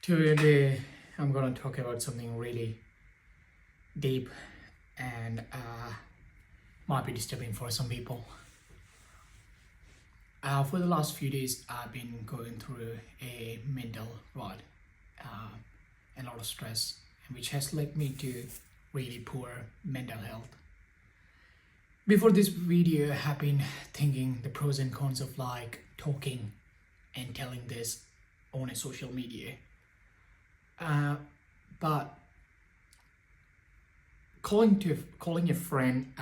Today, I'm gonna talk about something really deep and might be disturbing for some people. For the last few days, I've been going through a mental rut, uh, and a lot of stress, which has led me to really poor mental health. Before this video, I have been thinking the pros and cons of like talking and telling this on a social media. Uh, but calling a friend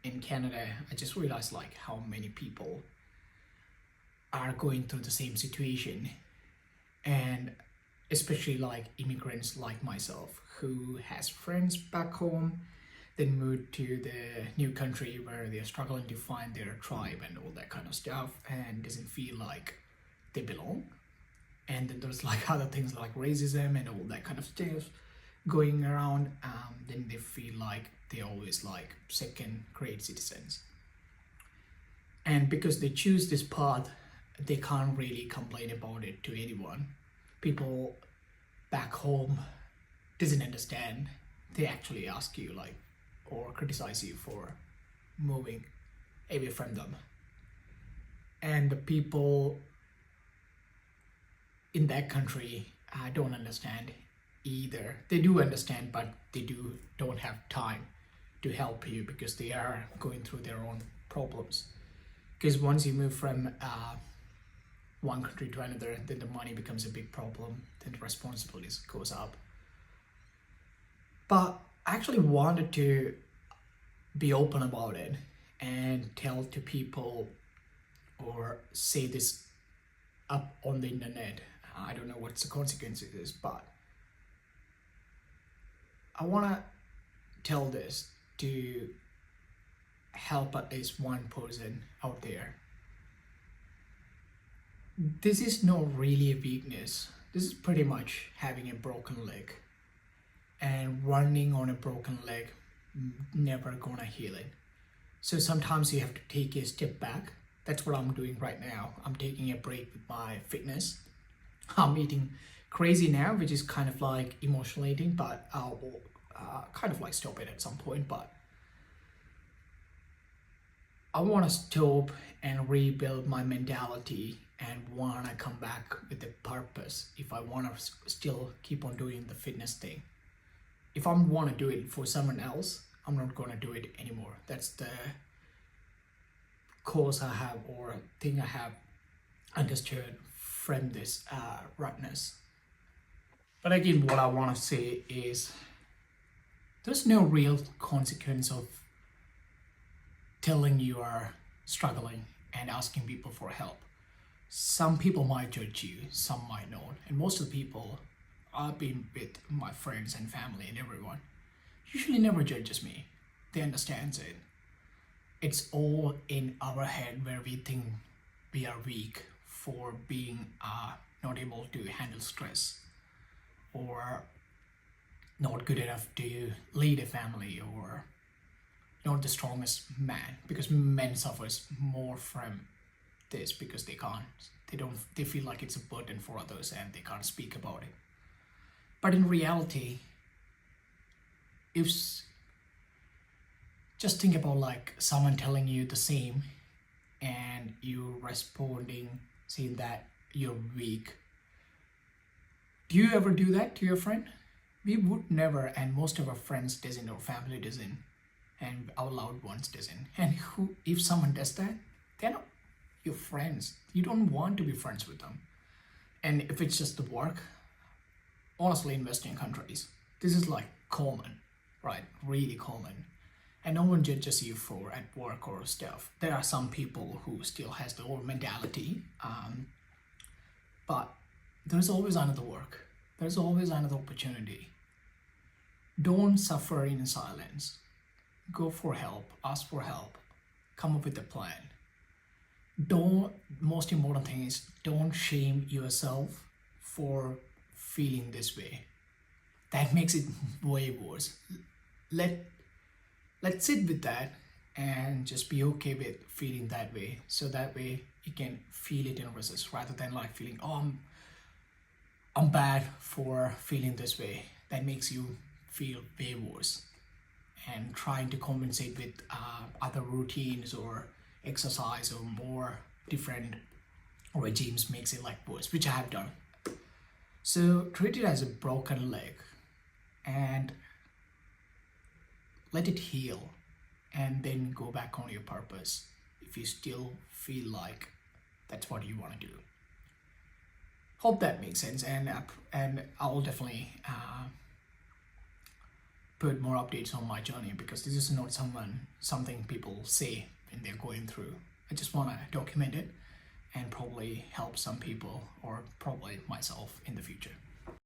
in Canada, I just realized like how many people are going through the same situation, and especially like immigrants like myself who has friends back home, then moved to the new country where they're struggling to find their tribe and all that kind of stuff, and doesn't feel like they belong. And then there's like other things like racism and all that kind of stuff going around. Then they feel like they're always like second grade citizens, and because they choose this path, they can't really complain about it to anyone. People back home doesn't understand. They actually ask you like or criticize you for moving away from them, and the people in that country don't understand either. They do understand, but they don't have time to help you because they are going through their own problems. Because once you move from one country to another, then the money becomes a big problem, then the responsibilities goes up. But I actually wanted to be open about it and tell to people or say this up on the internet. I don't know what's the consequences is, but I want to tell this to help at least one person out there. This is not really a weakness. This is pretty much having a broken leg, and running on a broken leg never gonna heal it. So sometimes you have to take a step back. That's what I'm doing right now. I'm taking a break with my fitness. I'm eating crazy now, which is kind of like emotional eating, but I'll kind of like stop it at some point. But I want to stop and rebuild my mentality and want to come back with a purpose if I want to still keep on doing the fitness thing. If I want to do it for someone else, I'm not going to do it anymore. That's the course I have or thing I have understood from this rutness. But again, what I want to say is there's no real consequence of telling you are struggling and asking people for help. Some people might judge you, some might not. And most of the people I've been with, my friends and family and everyone, usually never judges me. They understands it. It's all in our head where we think we are weak for being not able to handle stress or not good enough to lead a family or not the strongest man, because men suffers more from this because they feel like it's a burden for others and they can't speak about it. But in reality, if just think about like someone telling you the same and you responding saying that you're weak, do you ever do that to your friend? We would never, and most of our friends doesn't, or family doesn't, and our loved ones doesn't. And who, if someone does that, they're not your friends. You don't want to be friends with them. And if it's just the work, honestly, in Western countries, this is like common, right? Really common. And no one judges you for at work or stuff. There are some people who still has the old mentality, but there's always another work. There's always another opportunity. Don't suffer in silence. Go for help, ask for help, come up with a plan. Most important thing is don't shame yourself for feeling this way. That makes it way worse. Let's sit with that and just be okay with feeling that way. So that way you can feel it in resist rather than like feeling, oh, I'm bad for feeling this way. That makes you feel way worse. And trying to compensate with other routines or exercise or more different regimes makes it like worse, which I have done. So treat it as a broken leg and let it heal and then go back on your purpose if you still feel like that's what you want to do. Hope that makes sense, and I'll definitely put more updates on my journey, because this is not something people say when they're going through. I just want to document it and probably help some people or probably myself in the future.